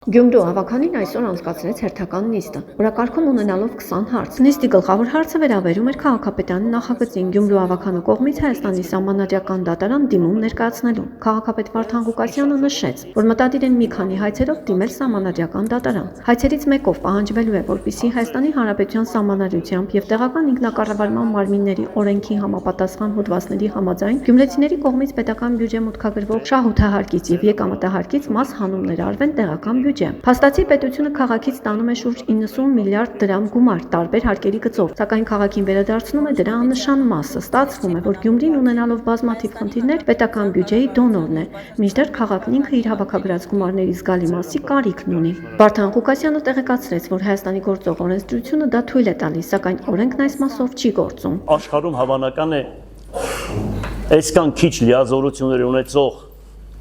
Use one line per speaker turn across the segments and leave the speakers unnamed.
Գյումրու հավաքանին այսօր անցկացրեց հերթական նիստը, օրակարգում ունենալով 20 հարց։ Նիստի գլխավոր հարցը վերաբերում էր քաղաքապետարանի նախագծին Գյումրու հավաքանու կողմից Հայաստանի սահմանադրական դատարան դիմում ներկայացնելու։ Քաղաքապետ Վարդան Ղուկասյանը նշեց, որ մտադիր են մի քանի հայցերով դիմել սահմանադրական դատարան։ Հայցերից մեկով պահանջվելու է, որպեսզի Հայաստանի Հանրապետության սահմանադրությամբ եւ տեղական ինքնակառավարման մարմինների օրենքի համապատասխան հոդվածների համաձայն գյումրեցիների կողմից պետական բյուջե մուտքագրվող շահութահարկից եւ եկամտահարկից մաս հանումներ արվեն տեղական Փաստացի պետությունը քաղաքից ստանում է շուրջ 90 միլիարդ դրամ գումար տարբեր հարկերի գծով, սակայն քաղաքին վերադարձնում է դրա աննշան մասը։ Ստացվում է, որ Գյումրին ունենալով բազմաթիվ խնդիրներ պետական բյուջեի դոնորն է, մինչդեռ քաղաքն ինքը իր հավաքագրած գումարների զգալի մասի կարիքն ունի։ Վարդան Ղուկասյանը տեղեկացրեց, որ Հայաստանի գործող օրենսդրությունը դա թույլ է տալիս, սակայն օրենքն այս մասով չի գործում։
Աշխարհում հավանական է այսքան քիչ լիազորություններ ունեցող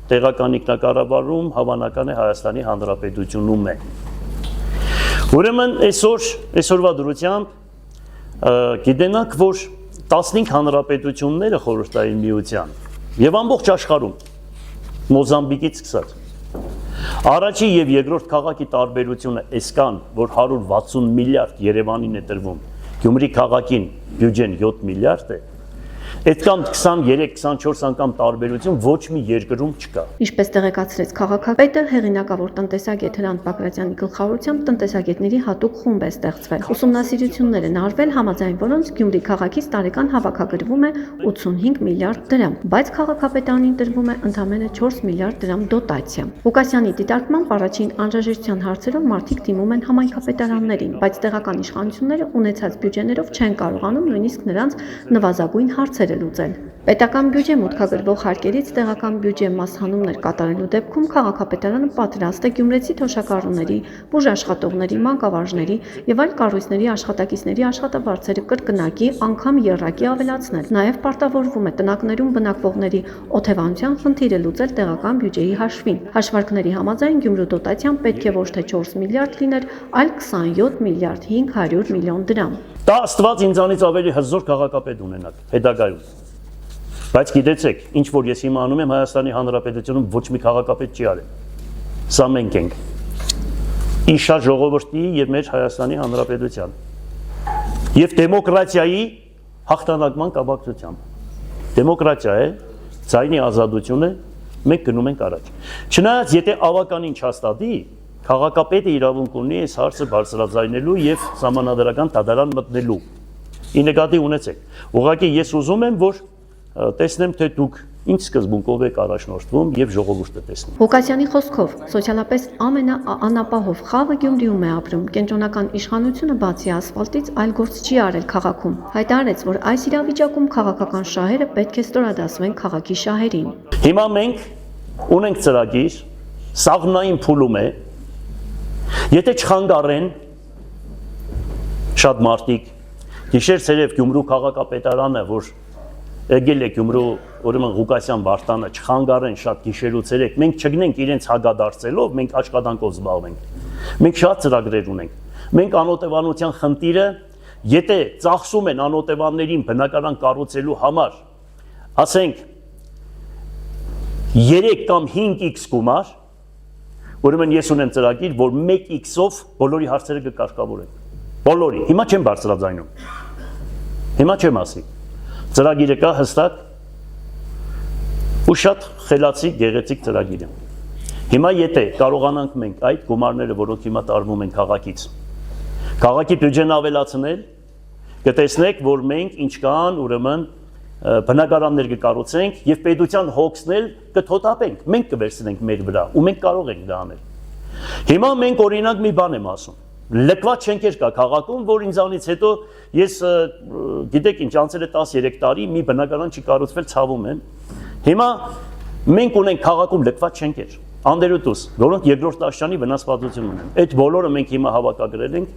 տեղական ինքնակառավարում հավանական է Հայաստանի Հանրապետությունում է։ Ուրեմն այսօրվա դրությամբ գիտենաք, որ 15 հանրապետությունները խորհրդային միության եւ ամբողջ աշխարհում Մոզամբիկից սկսած առաջի եւ երկրորդ քաղաքի տարբերությունը այսքան, որ 160 միլիարդ Երևանին է տրվում, Գյումրի քաղաքին բյուջեն 7 միլիարդ է, այդքան 23-24 անգամ տարբերություն ոչ մի երկրում չկա։
Ինչպես տեղեկացրեց քաղաքապետը, հեղինակավոր տնտեսագետ Հրանտ Բակրատյանի գլխավորությամբ տնտեսագետների հատուկ խումբ է ստեղծվել։ Ուսումնասիրություններ են արվել, համաձայն որոնց Գյումրի քաղաքից տարեկան հավաքագրվում է 85 միլիարդ դրամ, բայց քաղաքապետարանին տրվում է ընդամենը 4 միլիարդ դրամ դոտացիա։ Ղուկասյանի դիտարկմամբ առաջին անհրաժեշտության հարցերով մարդիկ դիմում են համայնքապետարաններին, բայց տեղական իշխանությունները ունեցած բյուջեներով չեն կարողանում նույնիսկ նրանց նվազագույն հարցերը լուծել։ Պետական բյուջե մուտքագրվող հարկերից տեղական բյուջե մասհանումներ կատարելու դեպքում քաղաքապետարանը պատրաստ է գյումրեցի թոշակառուների, բուժաշխատողների, մանկավարժների եւ այլ կառույցների աշխատակիցների աշխատավարձերը կրկնակի, անգամ եռակի ավելացնել։ Նաեւ պարտավորվում է տնակներում բնակվողների օթևանության խնդիրը լուծել տեղական բյուջեի հաշվին։ Հաշվարկների համաձայն Գյումրու դոտացիան պետք է ոչ թե 4 միլիարդ լիներ, այլ 27 միլիարդ 500 միլիոն դրամ։
Դա Աստված ինձանից ավելի հզոր քաղաքապետ ունենաք հետագայում։ Բայց գիտեցեք, ինչ որ ես հիմա անում եմ Հայաստանի Հանրապետությունում ոչ մի քաղաքապետ չի արել։ Սա մենք ենք։ Իշա ժողովրդի եւ մեր Հայաստանի Հանրապետության։ Եվ դեմոկրատիայի հաղթանակման կապակցությամբ։ Դեմոկրատիա է, ցայնի ազատություն է, մենք գնում ենք առաջ։ Չնայած եթե ավականին չհաստատի, քաղաքապետը իրավունք ունի այս հարցը բարձրաձայնելու եւ սահմանադրական դատարան մտնելու։ Ի նկատի ունեցեք։ Ուղղակի ես ուզում եմ, որ տեսնեմ, թե դուք ինչ սկզբունքով եք առաջնորդվում եւ ժողովուրդը տեսնի։
Ղուկասյանի խոսքով սոցիալապես ամենաանապահով խավը Գյումրիում է ապրում։ Կենտրոնական իշխանությունը բացի ասֆալտից այլ գործ չի արել քաղաքում։ Հայտարարեց, որ այս իրավիճակում քաղաքական շահերը պետք է ստորադասվեն քաղաքի շահերին։
Հիմա մենք ունենք ծրագիր, սաղմնային փուլում է։ Եթե չխանգարեն շատ մարդիկ, գիշեր ցերեկ Գյումրու քաղաքապետարանը, որ եկել է Գյումրու, ուրեմն Ղուկասյան Վարդանը չխանգարեն շատ գիշերու ցերեկ, մենք չգնենք իրենց հագադարձելով, մենք աշխատանքով զբաղվենք։ Մենք շատ ծրագրեր ունենք։ Մենք անօթևանության խնդիրը, եթե ծախսում են անօթևաններին բնակարան կառուցելու համար, ասենք 3 կամ 5x գումար, ուրեմն ես ունեմ ծրագիր, որ 1x-ով բոլորի հարցերը կկարգավորենք։ Բոլորի։ Հիմա չեմ բարձրաձայնում։ Հիմա չեմ ասի։ Ծրագիրը կա հստակ ու շատ խելացի գեղեցիկ ծրագիր է։ Հիմա եթե կարողանանք մենք այդ գումարները, որոնք հիմա տարվում են քաղաքից, քաղաքի բյուջեն ավելացնել, կտեսնեք, որ մենք ինչ կան, ուրեմն բնակարաններ կկառուցենք եւ պետության հոգսնել կթոթափենք, մենք կվերցնենք մեր վրա ու մենք կարող ենք դա անել։ Հիմա մենք օրինակ մի բան եմ ասում։ Լքված շենքեր կա քաղաքում, որ ինձանից հետո ես գիտեք ինչ անցել է 13 տարի, մի բնակարան չի կառուցվել, ցավում եմ։ Հիմա մենք ունենք քաղաքում լքված շենքեր, անդերուտուս, որոնք երկրորդ աշճանի վնասվածություն ունեն։ Այդ բոլորը մենք հիմա հավաքագրել ենք,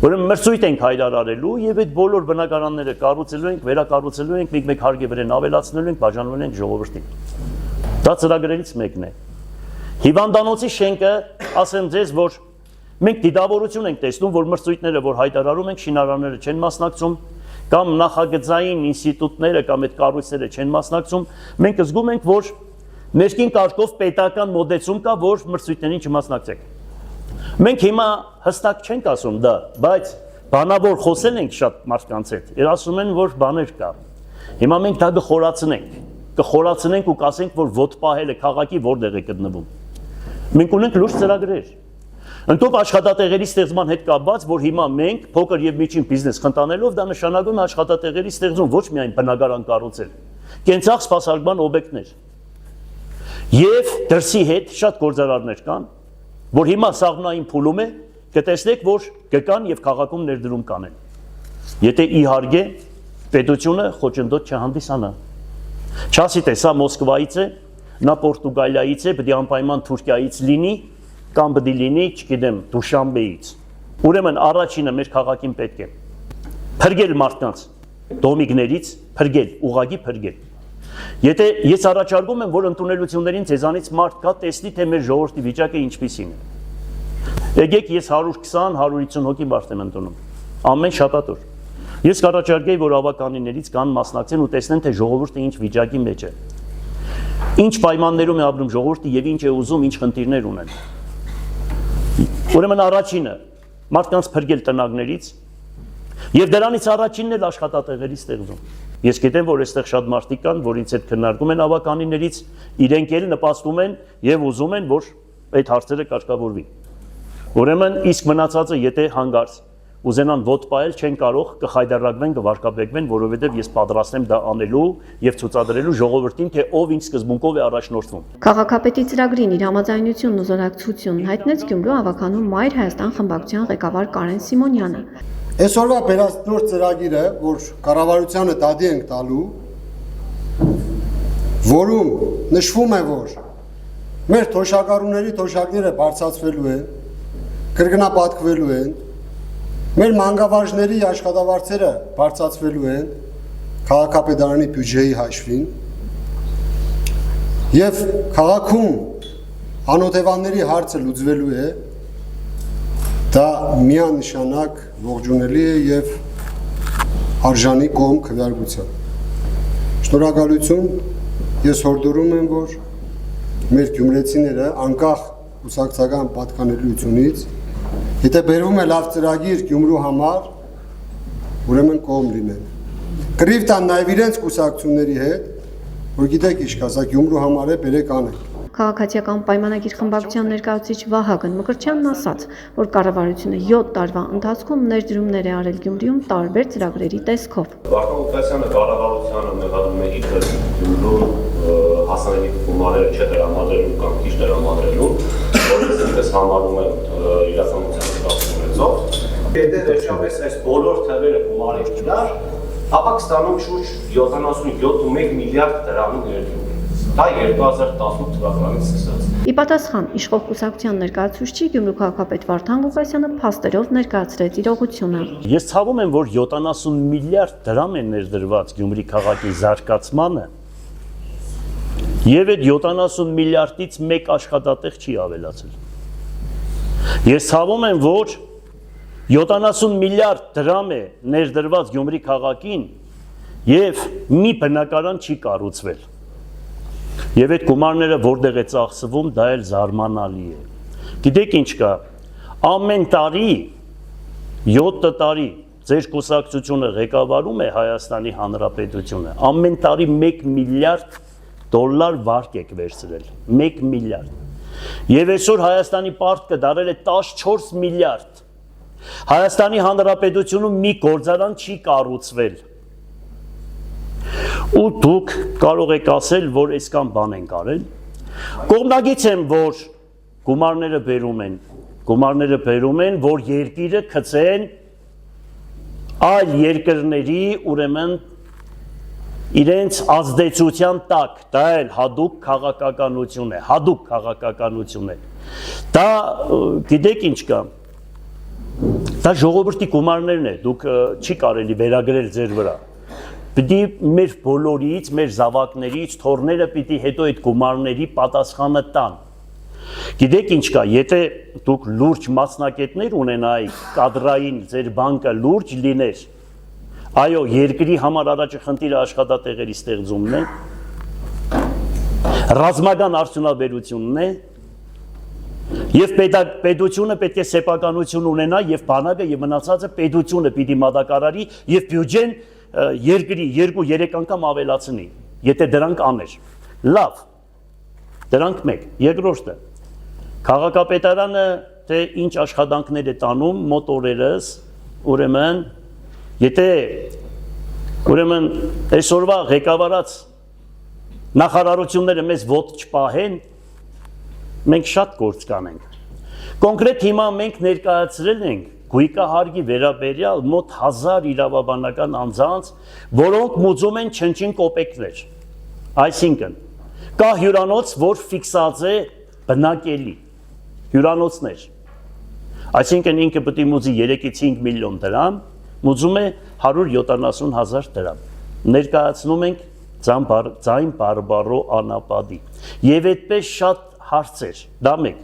ուրեմն մրցույթ ենք հայտարարելու եւ այդ բոլոր բնակարանները կառուցելու ենք, վերակառուցելու ենք, մեկ հարգեվերեն ավելացնելու ենք, բաժանելու ենք ժողովրդին։ Դա ծրագրերից մեկն է։ Հիվանդանոցի շենքը, ասեմ ձեզ, որ մենք դիտավորություն ենք տեսնում, որ մրցույթները, որ հայտարարում ենք, շինարանները չեն մասնակցում, կամ նախագծային ինստիտուտները կամ այդ կառույցները չեն մասնակցում, մենք զգում ենք, որ Ներքին կարգով պետական մոտեցում կա, որ մրցույթներին չմասնակցեք։ Մենք հիմա հստակ չենք ասում դա, բայց բանավոր խոսել ենք շատ մարդկանց հետ, իրար ասում են, որ բաներ կա։ Հիմա մենք դա կխորացնենք ու կասենք, որ ոտ պահելը քաղաքի որտեղ է գտնվում։ Մենք ունենք լուրջ ծրագրեր։ Ընդհանուր աշխատատեղերի ստեղծման հետ կապված, որ հիմա մենք փոքր եւ միջին բիզնես խնդանելով դա նշանակում է աշխատատեղերի ստեղծում ոչ միայն բնակարան կառուցել, կենցաղ սպասարկման օբյեկտներ։ Եվ դրսի հետ շատ գործարարներ կան, որ հիմա սաղմնային փուլում է, կտեսնեք, որ կգան եւ քաղաքում ներդրում կանեն։ Եթե իհարկե պետությունը խոչընդոտ չհանդիսանա։ Չասի թե սա Մոսկվայից է, նա Պորտուգալիայից է, պետք է անպայման Թուրքիայից լինի, կամ պետք է լինի, չգիտեմ, Դուշանբեից։ Ուրեմն առաջինը մեր քաղաքին պետք է փրկել մարդկանց դոմիկներից, ուղղակի փրկել։ Եթե ես առաջարկում եմ, որ ընդունելություններին ցեզանից մարդ կա տեսնի, թե մեր ժողովրդի վիճակը ինչպիսին է։ Եկեք ես 120-150 հոգի մարդ եմ ընդունում, ամեն շաբաթօր։ Ես կառաջարկեի, որ ավականիներից կան մասնակցեն ու տեսնեն, թե ժողովուրդը ինչ վիճակի մեջ է։ Ինչ պայմաններում է ապրում ժողովուրդը եւ ինչ է ուզում, ինչ խնդիրներ ունեն։ Ուրեմն առաջինը մարդկանց փրկել տնագներից եւ դրանից առաջինն էլ աշխատատեղերի ստեղծում։ Ես գիտեմ, որ այստեղ շատ մարդիկ կան, որ ինձ հետ քննարկում են ավականիներից, իրենք էլ նպաստում են եւ ուզում են, որ այդ հարցերը կարգավորվի։ Ուրեմն իսկ մնացածը, եթե հանգարց ուզենան ոտ պահել, չեն կարող կխայդարակվեն, կվարկաբեկվեն, որովհետև ես պատրաստ եմ դա անելու եւ ցուցադրելու ժողովրդին, թե ով ինչ սկզբունքով է առաջնորդվում։
Քաղաքապետի ծրագրին իր համաձայնությունն ու զորակցությունն հայտնեց Գյումրու ավականու Մայր Հայաստան խմբակցության ղեկավար Կարեն Սիմոնյանը։
Այսօրվա բերած նոր ծրագիրը, որ կառավարությանը դադի ենք տալու, որում նշվում է, որ մեր թոշակառուների թոշակները բարձրացվելու են, կրկնապատկվելու են, մեր մանկավարժների աշխատավարձերը բարձրացվելու են քաղաքապետարանի բյուջեի հաշվին եւ քաղաքում անօթևանների հարցը լուծվելու է, դա միանշանակ ողջունելի է եւ արժանի կողմ քվեարկության։ Շնորհակալություն, ես հորդորում եմ, որ մեր գյումրեցիները անկախ կուսակցական պատկանելիությունից, եթե բերվում է լավ ծրագիր Գյումրու համար, ուրեմն կողմ լինեն։ Կռիվ տան նաև իրենց կուսակցությունների հետ, որ գիտեք ինչ կա, սա Գյումրու համար է, բերեք անենք։
Քաղաքացիական պայմանագիր խմբակցության ներկայացուցիչ Վահագն Մկրտչյանն ասաց, որ կառավարությունը 7 տարվա ընթացքում ներդրումներ է արել Գյումրիում տարբեր ծրագրերի տեսքով։
Վարդան Ղուկասյանը կառավարությանը մեղադրում է իբր Գյումրու հասանելի գումարները չդրամադրելու կամ քիչ դրամադրելու, որպես ինքս համարում եմ իրականության կապ ունեցող։ Եթե վերջապես այս բոլոր թվերը գումարի չդար, ապա կստանում շուրջ 77.1 միլիարդ դրամի ներդրում։ Դա 2018 թվականից սկսած։
Ի պատասխան իշխող կուսակցության ներկայացուցիչի Գյումրու քաղաքապետ Վարդան Ղուկասյանը փաստերով ներկայացրեց իրողությունը։
Ես ցավում եմ, որ 70 միլիարդ դրամ է ներդրված Գյումրի քաղաքի զարգացմանը, եւ այդ 70 միլիարդից մեկ աշխատատեղ չի ավելացել։ Ես ցավում եմ, որ 70 միլիարդ դրամ է ներդրված Գյումրի քաղաքին եւ մի բնակարան չի կառուցվել։ Եվ այդ գումարները որտեղ է ծախսվում, դա էլ զարմանալի է։ Գիտեք ինչ կա, ամեն տարի 7 տարի ձեր կուսակցությունը ղեկավարում է Հայաստանի Հանրապետությունը, ամեն տարի 1 միլիարդ դոլար վարկ եք վերցրել, 1 միլիարդ։ Եվ այսօր Հայաստանի պարտքը դարել է 14 միլիարդ։ Հայաստանի Հանրապետությունում մի գործարան չի կառուցվել։ Ու դուք կարող եք ասել, որ այսքան բան են արել։ Կողմնակից եմ, որ գումարները բերում են, որ երկիրը գցեն այլ երկրների, ուրեմն իրենց ազդեցության տակ, դա էլ հadoop քաղաքականություն է։ Դա գիտեք ինչ կա։ Դա ժողովրդի գումարներն է, դուք չի կարելի վերագրել ձեր վրա։ Պիտի մեր բոլորից, մեր զավակներից, թորները պիտի հետո այդ գումարների պատասխանը տան։ Գիտեք ինչ կա, եթե դուք լուրջ մասնակետներ ունենայիք, կադրային ձեր բանկը լուրջ լիներ, այո, երկրի համար առաջի խնդիրը աշխատատեղերի ստեղծումն է, Ռազմական արդյունաբերությունն է եւ պետությունը պետք է սեփականություն ունենա եւ բանակը եւ մնացածը պետությունը պիտի մատակարարի եւ բյուջեն երկրի 2-3 անգամ ավելացնի, եթե դրանք աներ։ Լավ։ Դրանք մեկ։ Երկրորդը քաղաքապետարանը թե ինչ աշխատանքներ է տանում մոտ օրերս, ուրեմն եթե այսօրվա ղեկավարած նախարարությունները մեզ ոտ չպահեն, մենք շատ գործ կանենք։ Կոնկրետ հիմա մենք ներկայացրել ենք գույկահարգի վերաբերյալ մոտ 1000 իրավաբանական անձանց, որոնք մուծում են չնչին կոպեկներ։ Այսինքն, կա հյուրանոց, որ ֆիքսած է բնակելի, հյուրանոցներ։ Այսինքն ինքը պետք է մուծի 3-ից 5 միլիոն դրամ, մուծում է 170,000 դրամ։ Ներկայացնում ենք ձայն բարբարո անապադի։ Եվ այդպես շատ հարցեր, դա մեկ։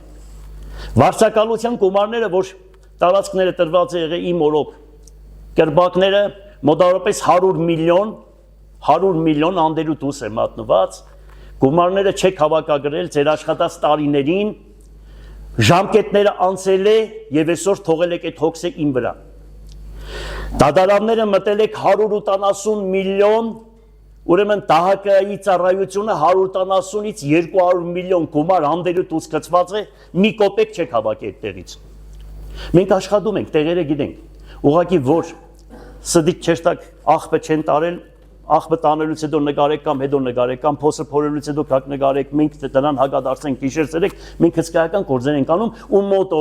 Վարձակալության գումարները, որ տարածքները տրված է եղել իմ օրոք, կրբակները մոտավորապես 100 միլիոն անդերու դուրս է մատնված, գումարները չեք հավաքագրել ձեր աշխատած տարիներին, ժամկետները անցել է եւ այսօր թողել եք այդ հոգսը իմ վրա։ Դատարանները մտել եք 180 միլիոն, ուրեմն ԴՀԿ-ի ծառայությունը 180-ից 200 միլիոն գումար անդերու դուրս գծված է, մի կոպեկ չեք հավաքի այդտեղից։ Մենք աշխատում ենք, տեղերը գիտենք, ուղղակի որ սդիկ չերտակ աղբը չեն տարել, աղբը տանելուց հետո նկարեք կամ հետո նկարեք կամ փոսը փորելուց հետո կակ նկարեք, մենք դրան հակադարձենք գիշեր ցերեկ, մենք հսկայական գործեր ենք անում ու մոտ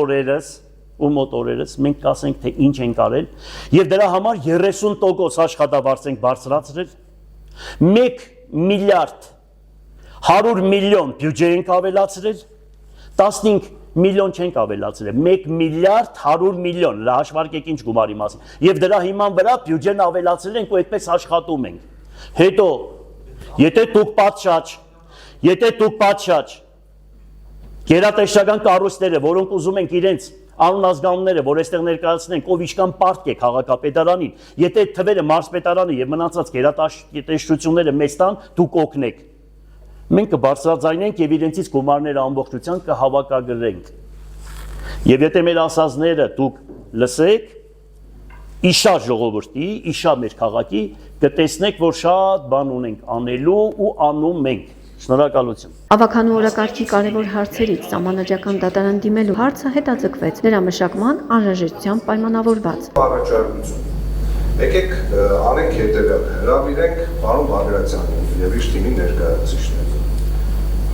օրերս մենք կասենք թե ինչ ենք արել եւ դրա համար 30% աշխատավարձ ենք բարձրացրել, 1 միլիարդ 100 միլիոն բյուջե ենք ավելացրել, 15 միլիոն չենք ավելացրել, 1 միլիարդ 100 միլիոն, դա հաշվարկեք ինչ գումարի մասին, եւ դրա հիման վրա բյուջեն ավելացրել ենք ու այդպես աշխատում ենք։ Հետո, եթե դուք պատշաճ գերատեսչական կառույցները, որոնք ուզում ենք իրենց անուն ազգանունները, որ այստեղ ներկայացնենք, ով իշքան պարտք է քաղաքապետարանին, եթե այդ թվերը մարզպետարանը եւ մնացած գերատեսչությունները մեզ տան, դուք օգնեք։ Մենք կբարձրաձայնենք եւ իրենցից գումարները ամբողջությամբ կհավաքագրենք։ Եվ եթե մեր ասածները դուք լսեք, իշա ժողովրդի, իշա մեր քաղաքի, կտեսնեք, որ շատ բան ունենք անելու ու անում ենք։ Շնորհակալություն։
Ավականու օրակարգի կարևոր հարցերից սահմանադրական դատարան դիմելու հարցը հետաձգվեց վերամշակման անհրաժեշտությամբ պայմանավորված։
Առաջարկություն։ Եկեք անենք հետևյալը, հրավիրենք պարոն Բագրատյանին եւ իր թիմի ներկայացուցիչներին։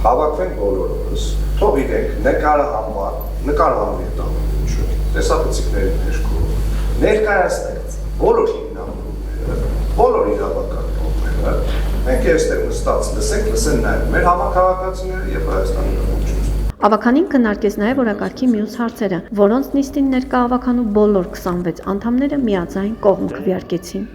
Հավաքվենք բոլորս, թող իրենք նկարահանվի այդ ամենը, տեսախցիկների ներքո, ներկայացնենք բոլոր հիմնավորումները, բոլոր իրավական կողմերը, մենք այստեղ նստած լսեն նաև մեր համակարգացիները եւ Հայաստանի ժողովրդին։
Ավականին քննարկեց նաև օրակարգի մյուս հարցերը, որոնց նիստին ներկա ավականու բոլոր 26 անդամները միաձայն կողմ քվեարկեցին։